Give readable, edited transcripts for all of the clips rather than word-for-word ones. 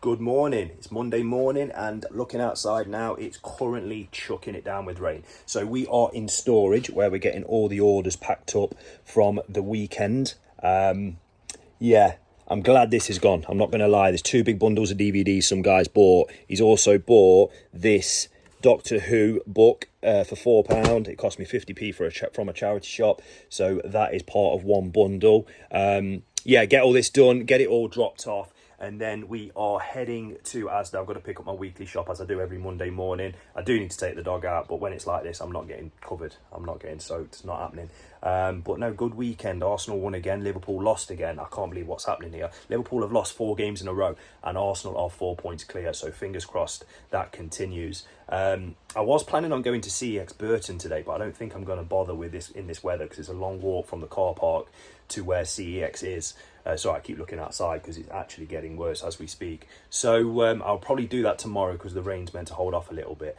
Good morning. It's Monday morning and looking outside now, it's currently chucking it down with rain. So we are in storage where we're getting all the orders packed up from the weekend. Yeah, I'm glad this is gone. I'm not going to lie. There's 2 big bundles of DVDs some guys bought. He's also bought this Doctor Who book for £4. It cost me 50p from a charity shop. So that is part of one bundle. Yeah, get all this done, get it all dropped off. And then we are heading to Asda. I've got to pick up my weekly shop as I do every Monday morning. I do need to take the dog out, but when it's like this, I'm not getting covered. I'm not getting soaked. It's not happening. But no, good weekend. Arsenal won again. Liverpool lost again. I can't believe what's happening here. Liverpool have lost 4 games in a row, and Arsenal are 4 points clear. So fingers crossed that continues. I was planning on going to CEX Burton today, but I don't think I'm going to bother with this in this weather because it's a long walk from the car park to where CEX is. So I keep looking outside because it's actually getting worse as we speak. So I'll probably do that tomorrow because the rain's meant to hold off a little bit.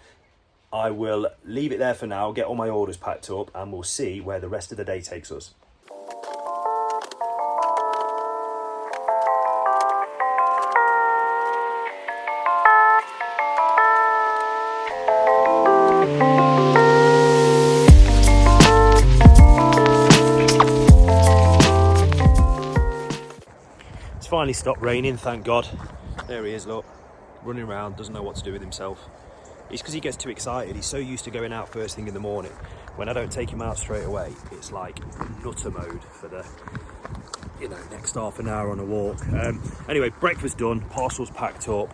I will leave it there for now, get all my orders packed up, and we'll see where the rest of the day takes us. Finally stopped raining, thank God. There he is, look, running around, doesn't know what to do with himself. It's because he gets too excited. He's so used to going out first thing in the morning. When I don't take him out straight away, it's like nutter mode for the next half an hour on a walk. Anyway, breakfast done, parcels packed up.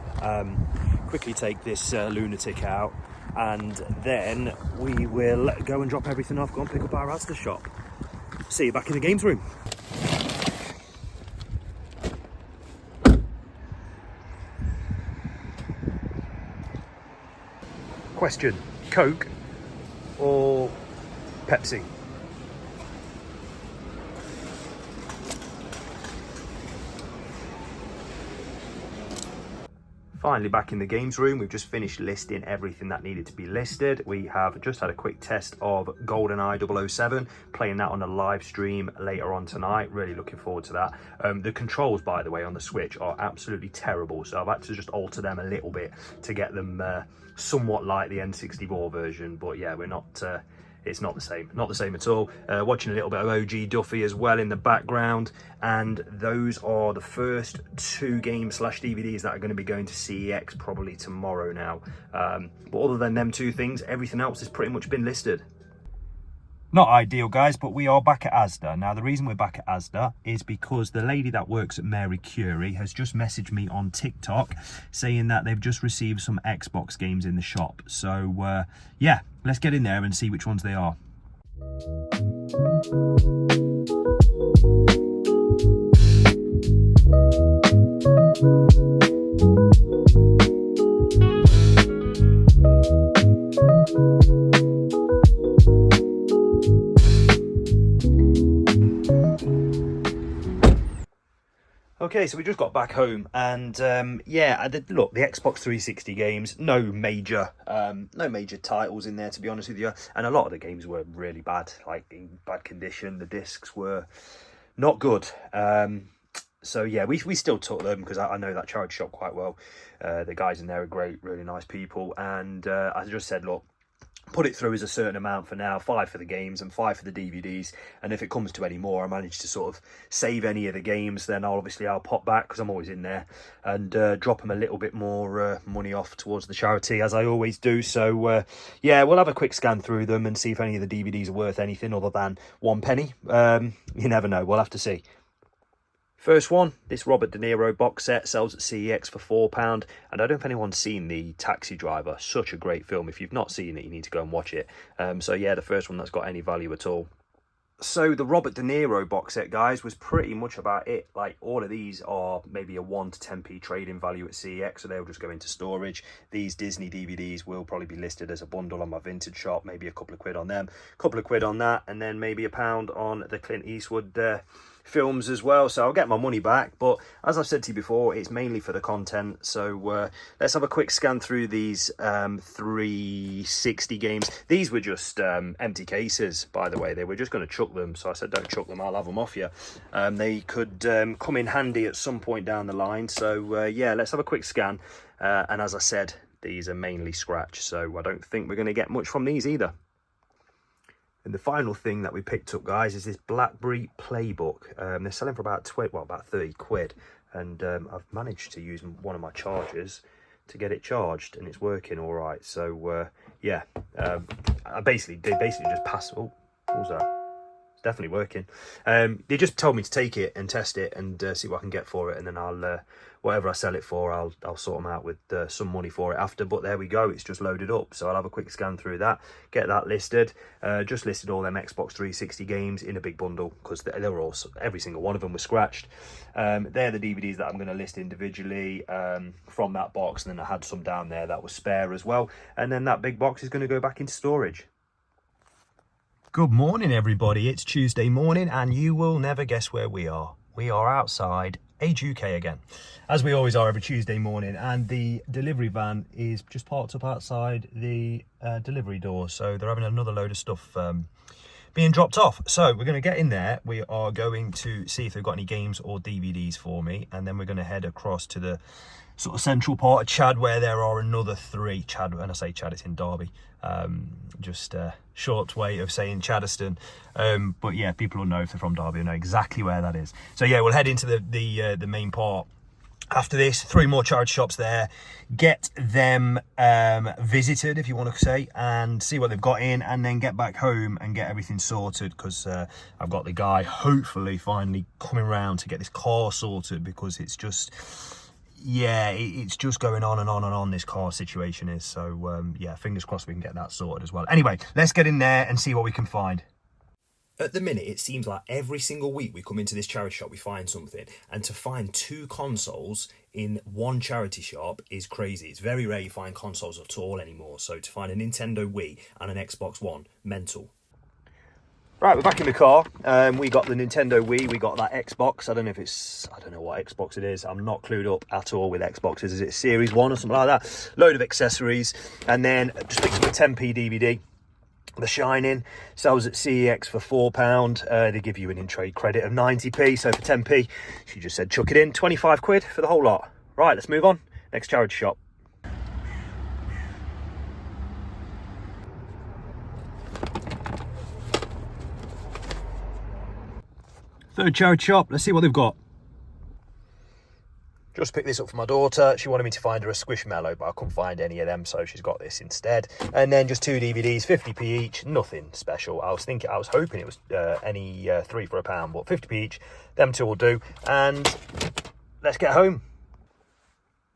Quickly take this lunatic out, and then we will go and drop everything off, go and pick up our Asda shop. See you back in the games room. Question, Coke or Pepsi? Finally back in the games room. We've just finished listing everything that needed to be listed. We have just had a quick test of GoldenEye 007, playing that on a live stream later on tonight. Really looking forward to that. The controls, by the way, on the Switch are absolutely terrible, so I've had to just alter them a little bit to get them somewhat like the N64 version. But yeah, we're not it's not the same at all. Watching a little bit of OG Duffy as well in the background, and those are the first 2 games/DVDs that are going to be going to CEX probably tomorrow now. But other than them 2 things, everything else has pretty much been listed. Not ideal, guys, but we are back at Asda. Now, the reason we're back at Asda is because the lady that works at Mary Curie has just messaged me on TikTok saying that they've just received some Xbox games in the shop. So, yeah, let's get in there and see which ones they are. Okay, so we just got back home, and yeah, look, the Xbox 360 games, no major titles in there, to be honest with you, and a lot of the games were really bad, like in bad condition. The discs were not good. So yeah, we still took them because I know that charity shop quite well. The guys in there are great, really nice people, and I just said, look, put it through as a certain amount for now, 5 for the games and 5 for the DVDs, and if it comes to any more, I manage to sort of save any of the games, then I'll pop back because I'm always in there, and drop them a little bit more money off towards the charity, as I always do. So yeah, we'll have a quick scan through them and see if any of the DVDs are worth anything other than 1 penny. You never know, we'll have to see. First one, this Robert De Niro box set sells at CEX for £4, and I don't know if anyone's seen The Taxi Driver. Such a great film. If you've not seen it, you need to go and watch it. So yeah, the first one that's got any value at all. So the Robert De Niro box set, guys, was pretty much about it. Like, all of these are maybe a 1 to 10p trade-in value at CEX, so they'll just go into storage. These Disney DVDs will probably be listed as a bundle on my vintage shop, maybe a couple of quid on them, a couple of quid on that, and then maybe £1 on the Clint Eastwood films as well, so I'll get my money back. But as I've said to you before, it's mainly for the content. So let's have a quick scan through these 360 games. These were just empty cases, by the way. They were just going to chuck them, so I said don't chuck them, I'll have them off you. They could come in handy at some point down the line. So yeah, let's have a quick scan. And as I said, these are mainly scratch, so I don't think we're going to get much from these either. And the final thing that we picked up, guys, is this BlackBerry Playbook. They're selling for about 30 quid, and I've managed to use one of my chargers to get it charged, and it's working all right. So yeah, they basically just passed. Oh, what was that? It's definitely working. They just told me to take it and test it and see what I can get for it, and then I'll whatever I sell it for, I'll sort them out with some money for it after. But there we go, it's just loaded up, so I'll have a quick scan through that, get that listed. Just listed all them Xbox 360 games in a big bundle, because they were all, every single one of them was scratched. They're the DVDs that I'm going to list individually from that box, and then I had some down there that was spare as well, and then that big box is going to go back into storage. Good morning, everybody. It's Tuesday morning, and you will never guess where we are. We are outside Age UK again, as we always are every Tuesday morning, and the delivery van is just parked up outside the delivery door, so they're having another load of stuff being dropped off. So we're going to get in there. We are going to see if they've got any games or DVDs for me, and then we're going to head across to the sort of central part of Chad, where there are another 3. Chad, when I say Chad, it's in Derby. Just a short way of saying Chaddeston. But yeah, people will know, if they're from Derby, will know exactly where that is. So yeah, we'll head into the main part. After this, 3 more charity shops there. Get them visited, if you want to say, and see what they've got in, and then get back home and get everything sorted, because I've got the guy hopefully finally coming round to get this car sorted, because it's just... yeah, it's just going on and on and on, this car situation is. So yeah, fingers crossed we can get that sorted as well. Anyway, let's get in there and see what we can find. At the minute, it seems like every single week we come into this charity shop, we find something. And to find 2 consoles in one charity shop is crazy. It's very rare you find consoles at all anymore. So to find a Nintendo Wii and an Xbox One, mental. Right, we're back in the car. We got the Nintendo Wii, we got that Xbox. I don't know what Xbox it is. I'm not clued up at all with Xboxes. Is it Series 1 or something like that? Load of accessories. And then just picked up a 10p DVD. The Shining sells at CEX for £4. They give you an in-trade credit of 90p. So for 10p, she just said chuck it in. 25 quid for the whole lot. Right, let's move on. Next charity shop. Third charity shop, let's see what they've got. Just picked this up for my daughter. She wanted me to find her a Squishmallow, but I couldn't find any of them, so she's got this instead. And then just 2 DVDs, 50p each, nothing special. I was hoping it was any 3 for £1, but 50p each, them 2 will do. And let's get home.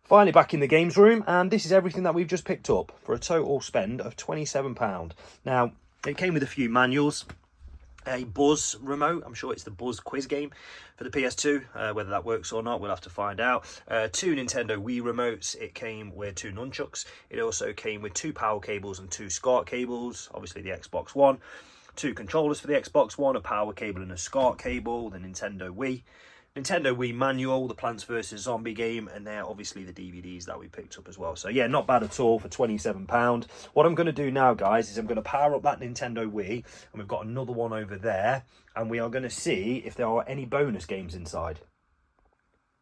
Finally back in the games room, and this is everything that we've just picked up for a total spend of £27. Now, it came with a few manuals. A Buzz remote, I'm sure it's the Buzz quiz game for the PS2, whether that works or not we'll have to find out. 2 Nintendo Wii remotes. It came with 2 nunchucks. It also came with 2 power cables and 2 SCART cables, obviously the Xbox One. 2 controllers for the Xbox One, a power cable and a SCART cable, the Nintendo Wii manual, the Plants vs Zombie game, and they're obviously the DVDs that we picked up as well. So yeah, not bad at all for £27. What I'm going to do now, guys, is I'm going to power up that Nintendo Wii, and we've got another one over there, and we are going to see if there are any bonus games inside.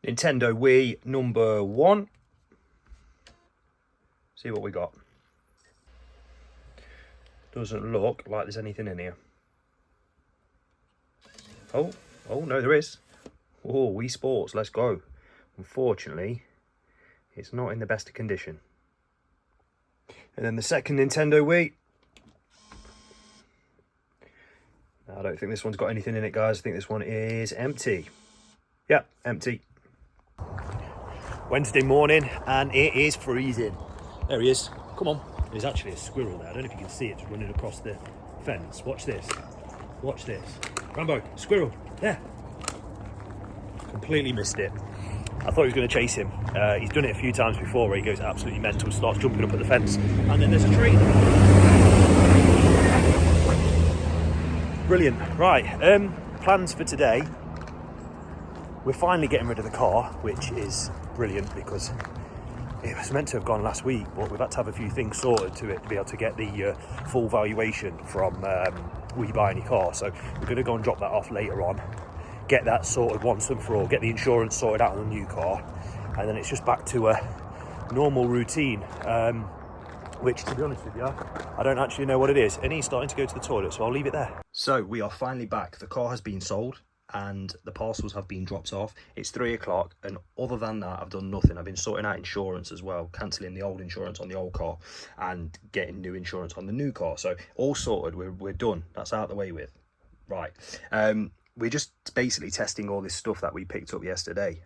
Nintendo Wii number 1. See what we got. Doesn't look like there's anything in here. Oh no, there is. Oh, Wii Sports, let's go. Unfortunately, it's not in the best of condition. And then the second Nintendo Wii. I don't think this one's got anything in it, guys. I think this one is empty. Yeah, empty. Wednesday morning, and it is freezing. There he is. Come on. There's actually a squirrel there. I don't know if you can see it, just running across the fence. Watch this. Watch this. Rambo, squirrel. There. Completely missed it. I thought he was going to chase him. He's done it a few times before where he goes absolutely mental, starts jumping up at the fence, and then there's a tree. Brilliant. Right, plans for today. we're finally getting rid of the car, which is brilliant because it was meant to have gone last week, but we've had to have a few things sorted to it to be able to get the full valuation from We Buy Any Car. So we're going to go and drop that off later on, get that sorted once and for all, get the insurance sorted out on the new car, and then it's just back to a normal routine, which, to be honest with you, I don't actually know what it is. And he's starting to go to the toilet, so I'll leave it there. So we are finally back. The car has been sold and the parcels have been dropped off. It's 3 o'clock, and other than that, I've done nothing. I've been sorting out insurance as well, cancelling the old insurance on the old car and getting new insurance on the new car. So all sorted, we're done. That's out the way with. Right. We're just basically testing all this stuff that we picked up yesterday.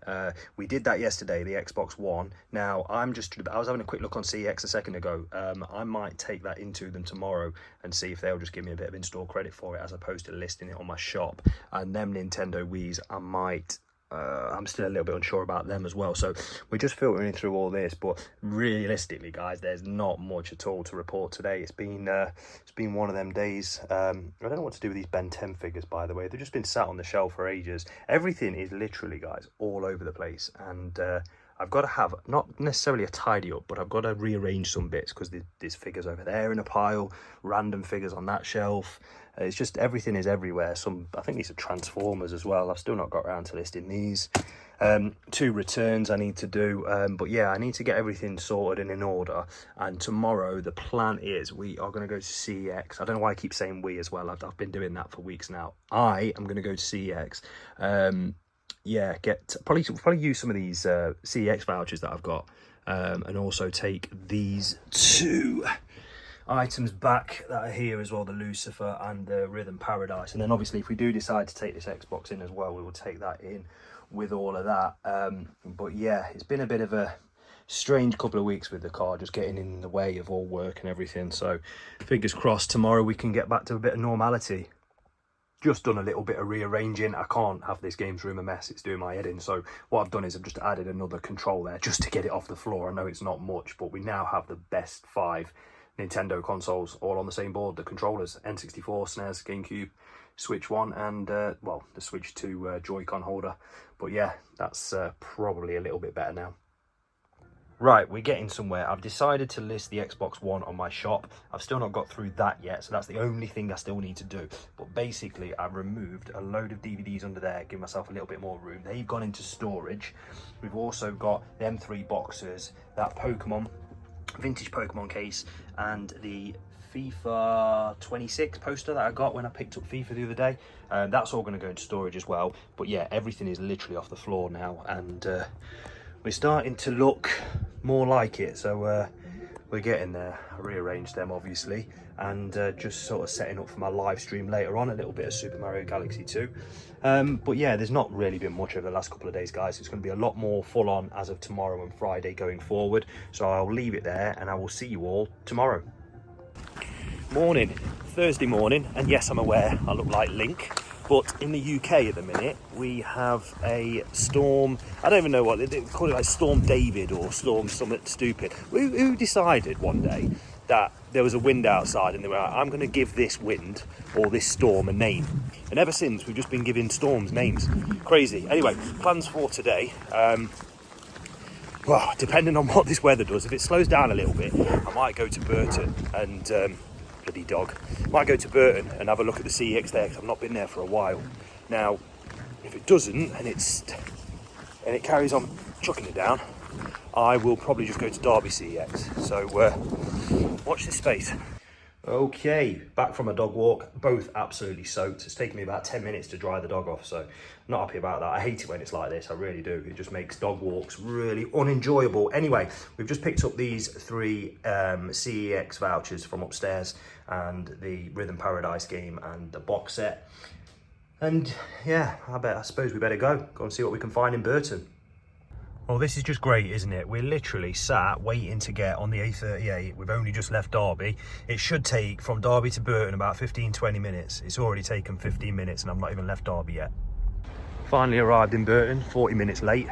We did that yesterday, the Xbox One. Now, I was having a quick look on CEX a second ago. I might take that into them tomorrow and see if they'll just give me a bit of in-store credit for it as opposed to listing it on my shop. And them Nintendo Wiis, I might... I'm still a little bit unsure about them as well, so we're just filtering through all this. But realistically, guys, there's not much at all to report today. It's been one of them days. I don't know what to do with these Ben 10 figures, by the way. They've just been sat on the shelf for ages. Everything is literally, guys, all over the place, and I've got to have, not necessarily a tidy up, but I've got to rearrange some bits because there's figures over there in a pile, random figures on that shelf. It's just everything is everywhere. I think these are Transformers as well. I've still not got around to listing these. 2 returns I need to do. But yeah, I need to get everything sorted and in order. And tomorrow the plan is we are going to go to CEX. I don't know why I keep saying we as well. I've been doing that for weeks now. I am going to go to CEX. Yeah, probably use some of these CEX vouchers that I've got, and also take these 2 items back that are here as well, the Lucifer and the Rhythm Paradise. And then obviously if we do decide to take this Xbox in as well, we will take that in with all of that. But yeah, it's been a bit of a strange couple of weeks with the car, just getting in the way of all work and everything. So fingers crossed tomorrow we can get back to a bit of normality. Just done a little bit of rearranging. I can't have this games room a mess, it's doing my head in. So what I've done is I've just added another control there just to get it off the floor. I know it's not much, but we now have the best 5 Nintendo consoles all on the same board. The controllers, N64, SNES, GameCube, Switch 1, and well, the Switch 2 Joy-Con holder. But yeah, that's probably a little bit better now. Right, we're getting somewhere. I've decided to list the Xbox One on my shop. I've still not got through that yet, so that's the only thing I still need to do. But basically, I've removed a load of DVDs under there, give myself a little bit more room. They've gone into storage. We've also got them 3 boxes, that vintage Pokemon case, and the FIFA 26 poster that I got when I picked up FIFA the other day. That's all going to go into storage as well. But yeah, everything is literally off the floor now, and we're starting to look more like it. So we're getting there. I rearranged them obviously, and just sort of setting up for my live stream later on, a little bit of Super Mario Galaxy 2. But yeah, there's not really been much over the last couple of days, guys. It's going to be a lot more full on as of tomorrow and Friday going forward. So I'll leave it there, and I will see you all tomorrow. Morning, Thursday morning, and yes, I'm aware I look like Link, but in the UK at the minute we have a storm. I don't even know what they call it, like Storm David or Storm something stupid. Who decided one day that there was a wind outside and they were like, I'm going to give this wind or this storm a name? And ever since we've just been giving storms names. Crazy. Anyway, plans for today. Well, depending on what this weather does, if it slows down a little bit, I might go to Burton and bloody dog. Might go to Burton and have a look at the CEX there, because I've not been there for a while. Now, if it doesn't and it carries on chucking it down, I will probably just go to Derby CEX. So watch this space. Okay, back from a dog walk, both absolutely soaked. It's taken me about 10 minutes to dry the dog off, so not happy about that. I hate it when it's like this, I really do. It just makes dog walks really unenjoyable. Anyway, we've just picked up these 3 CEX vouchers from upstairs, and the Rhythm Paradise game and the box set. And yeah, I suppose we better go and see what we can find in Burton. Well, this is just great, isn't it? We're literally sat waiting to get on the A38. We've only just left Derby. It should take from Derby to Burton about 15-20 minutes. It's already taken 15 minutes and I've not even left Derby yet. Finally arrived in Burton, 40 minutes late.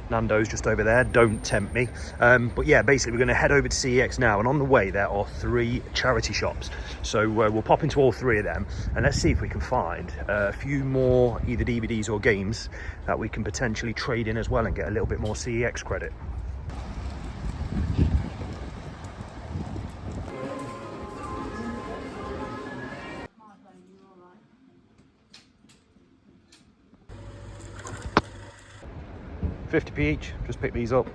Nando's just over there, don't tempt me. But yeah, basically we're going to head over to CEX now, and on the way there are 3 charity shops, so we'll pop into all 3 of them and let's see if we can find a few more either DVDs or games that we can potentially trade in as well and get a little bit more CEX credit. £50p each, just pick these up.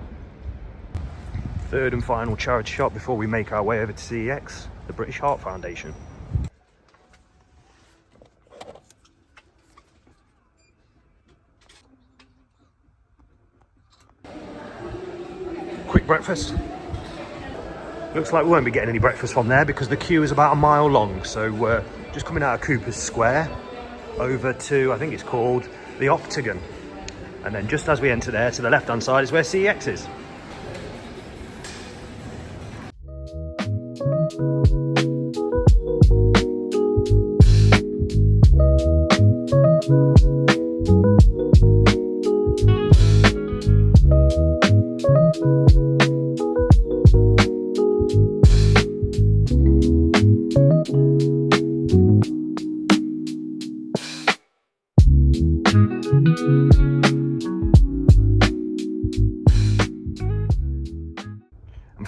3rd and final charity shop before we make our way over to CEX, the British Heart Foundation. Quick breakfast. Looks like we won't be getting any breakfast from there because the queue is about a mile long. So just coming out of Cooper's Square over to, I think it's called the Octagon. And then just as we enter there, to the left-hand side is where CEX is.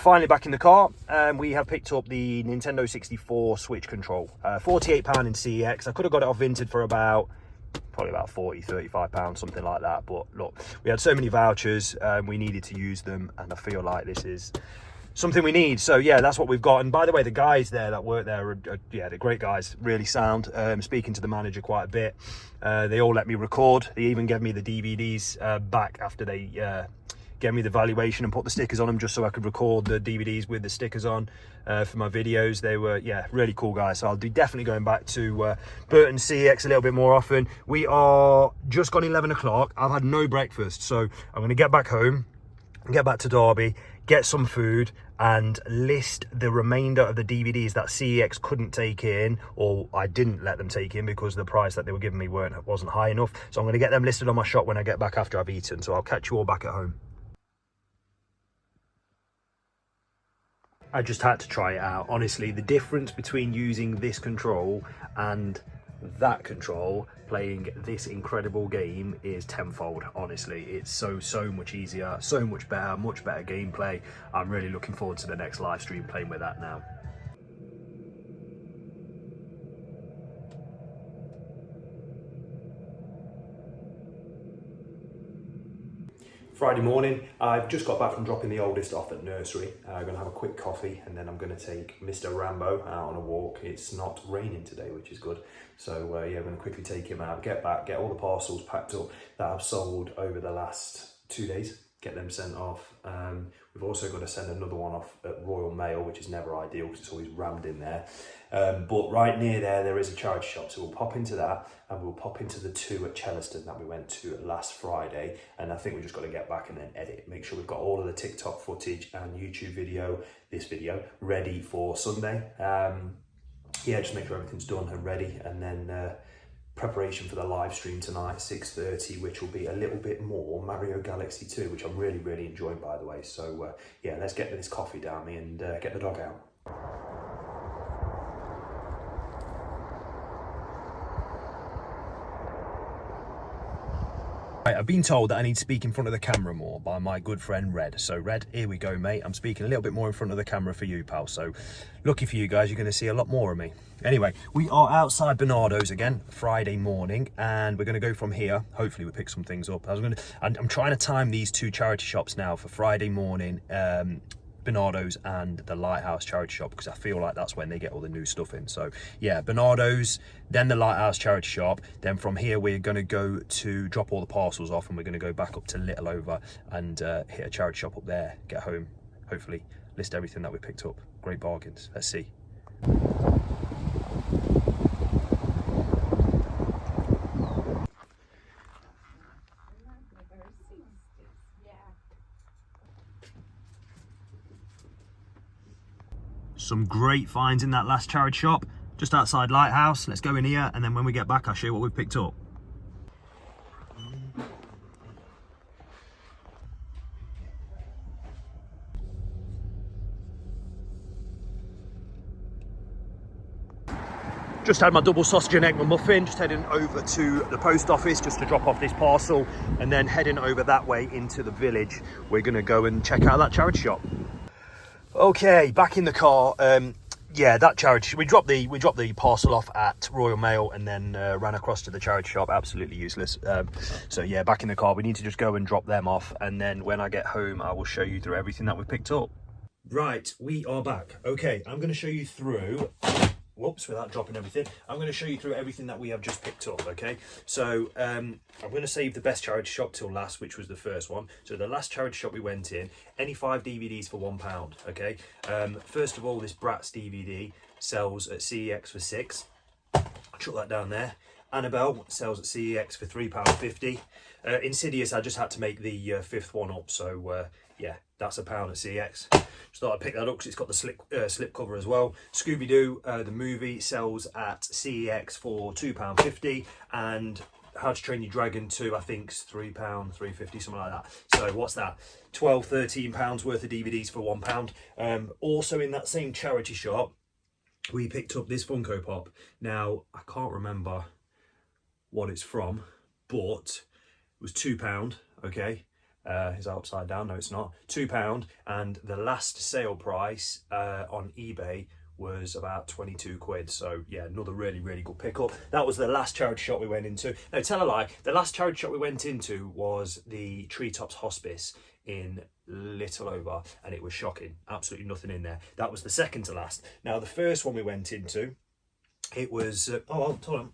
Finally back in the car, and we have picked up the Nintendo 64 Switch control. £48 in CEX. I could have got it off Vinted for probably about 40, 35 pounds, something like that. But look, we had so many vouchers, we needed to use them, and I feel like this is something we need. So yeah, that's what we've got. And by the way, the guys there that work there are yeah, they're great guys, really sound. Speaking to the manager quite a bit. They all let me record. They even gave me the DVDs back after they gave me the valuation and put the stickers on them, just so I could record the DVDs with the stickers on for my videos. They were, yeah, really cool guys. So I'll be definitely going back to Burton CEX a little bit more often. We are just gone 11 o'clock. I've had no breakfast, so I'm going to get back home, get back to Derby, get some food, and list the remainder of the DVDs that CEX couldn't take in, or I didn't let them take in because the price that they were giving me wasn't high enough. So I'm going to get them listed on my shop when I get back after I've eaten. So I'll catch you all back at home. I just had to try it out. Honestly, the difference between using this control and that control playing this incredible game is tenfold. Honestly, it's so much easier, so much better gameplay. I'm really looking forward to the next live stream playing with that now. Friday morning, I've just got back from dropping the oldest off at nursery. I'm going to have a quick coffee, and then I'm going to take Mr. Rambo out on a walk. It's not raining today, which is good. So yeah, I'm going to quickly take him out, get back, get all the parcels packed up that I've sold over the last 2 days, get them sent off. We've also got to send another one off at Royal Mail, which is never ideal because it's always rammed in there. But right near there is a charity shop, so we'll pop into that, and we'll pop into the 2 at Chellaston that we went to last Friday. And I think we just got to get back and then edit, make sure we've got all of the TikTok footage and YouTube video, this video, ready for Sunday. Yeah, just make sure everything's done and ready, and then preparation for the live stream tonight, 6:30, which will be a little bit more Mario Galaxy 2, which I'm really enjoying, by the way. So yeah, let's get this coffee down me and get the dog out. Right, I've been told that I need to speak in front of the camera more by my good friend Red. So Red, here we go, mate. I'm speaking a little bit more in front of the camera for you, pal. So lucky for you guys, you're going to see a lot more of me. Anyway, we are outside Bernardo's again, Friday morning, and we're going to go from here. Hopefully we pick some things up. I'm trying to time these 2 charity shops now for Friday morning, Bernardo's and the Lighthouse charity shop, because I feel like that's when they get all the new stuff in. So yeah, Bernardo's, then the Lighthouse charity shop, then from here we're going to go to drop all the parcels off, and we're going to go back up to Little Over and hit a charity shop up there, get home, hopefully list everything that we picked up. Great bargains. Let's see. Some great finds in that last charity shop just outside Lighthouse. Let's go in here, and then when we get back I'll show you what we've picked up. Just had my double sausage and egg muffin, just heading over to the post office just to drop off this parcel, and then heading over that way into the village. We're gonna go and check out that charity shop. Okay, back in the car. Yeah, that charity, we dropped the parcel off at Royal Mail and then ran across to the charity shop. Absolutely useless. So yeah, back in the car. We need to just go and drop them off, and then when I get home I will show you through everything that we've picked up. Right, we are back. Okay, I'm going to show you through, whoops, without dropping everything, I'm going to show you through everything that we have just picked up. Okay, so I'm going to save the best charity shop till last, which was the first one. So the last charity shop we went in, any 5 DVDs for £1. Okay, first of all, this Bratz DVD sells at CEX for £6. I'll chuck that down there. Annabelle sells at CEX for £3.50. Insidious, I just had to make the 5th one up, so yeah, that's £1 at CEX. Just thought I'd pick that up because it's got the slip cover as well. Scooby-Doo, the movie, sells at CEX for £2.50, and How to Train Your Dragon 2, I think, is £3, £3.50, something like that. So what's that? £12, £13 worth of DVDs for £1. Also in that same charity shop, we picked up this Funko Pop. Now, I can't remember what it's from, but it was £2, okay? Is that upside down? No, it's not. £2, and the last sale price on eBay was about 22 quid. So yeah, another really, really good pickup. That was the last charity shop we went into. No, tell a lie. The last charity shop we went into was the Treetops Hospice in Little Over, and it was shocking. Absolutely nothing in there. That was the second to last. Now, the first one we went into, it was hold on,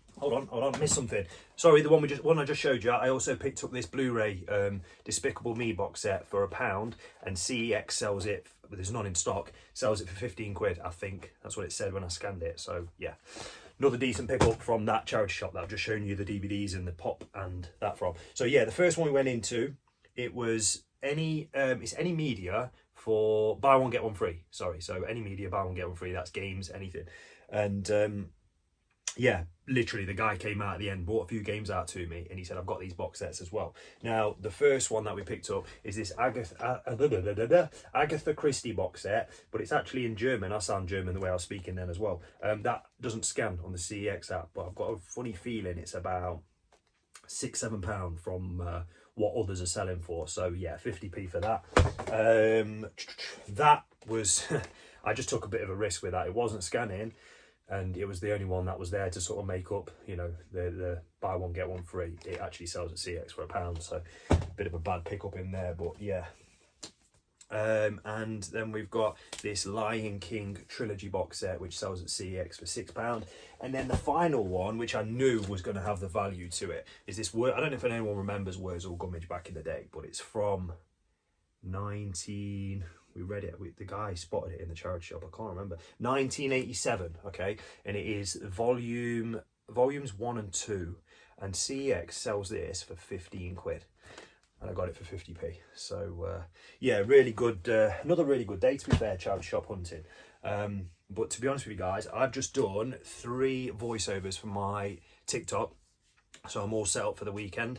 missed something. Sorry, the one I just showed you. I also picked up this Blu-ray Despicable Me box set for £1, and CEX sells it, but there's none in stock, sells it for 15 quid, I think. That's what it said when I scanned it. So yeah, another decent pickup from that charity shop that I've just shown you the DVDs and the pop and that from. So yeah, the first one we went into, it was it's any media for buy one get one free. Sorry, so any media buy one get one free. That's games, anything. And yeah, literally the guy came out at the end, bought a few games out to me, and he said, I've got these box sets as well. Now, the first one that we picked up is this Agatha Christie box set, but it's actually in German. I sound German the way I was speaking then as well. That doesn't scan on the CEX app, but I've got a funny feeling it's about £6-7 from what others are selling for. So yeah, 50p for that. That was, I just took a bit of a risk with that. It wasn't scanning, and it was the only one that was there to sort of make up, you know, the buy one get one free. It actually sells at CEX for £1, so a bit of a bad pickup in there, but yeah. And then we've got this Lion King trilogy box set, which sells at CEX for £6. And then the final one, which I knew was going to have the value to it, is this I don't know if anyone remembers Wurzel Gummidge back in the day, but it's from we read it, the guy spotted it in the charity shop, I can't remember, 1987, okay, and it is volumes 1 and 2, and CEX sells this for 15 quid, and I got it for 50p. So yeah, really good, another really good day, to be fair, charity shop hunting. But to be honest with you guys, I've just done 3 voiceovers for my TikTok, so I'm all set up for the weekend.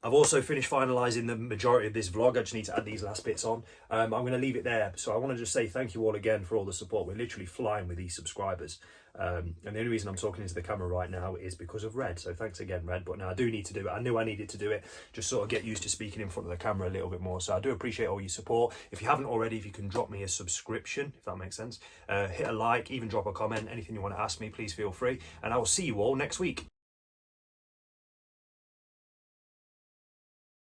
I've also finished finalising the majority of this vlog. I just need to add these last bits on. I'm going to leave it there. So I want to just say thank you all again for all the support. We're literally flying with these subscribers. And the only reason I'm talking into the camera right now is because of Red. So thanks again, Red. But now I do need to do it. I knew I needed to do it. Just sort of get used to speaking in front of the camera a little bit more. So I do appreciate all your support. If you haven't already, if you can drop me a subscription, if that makes sense. Hit a like, even drop a comment. Anything you want to ask me, please feel free. And I will see you all next week.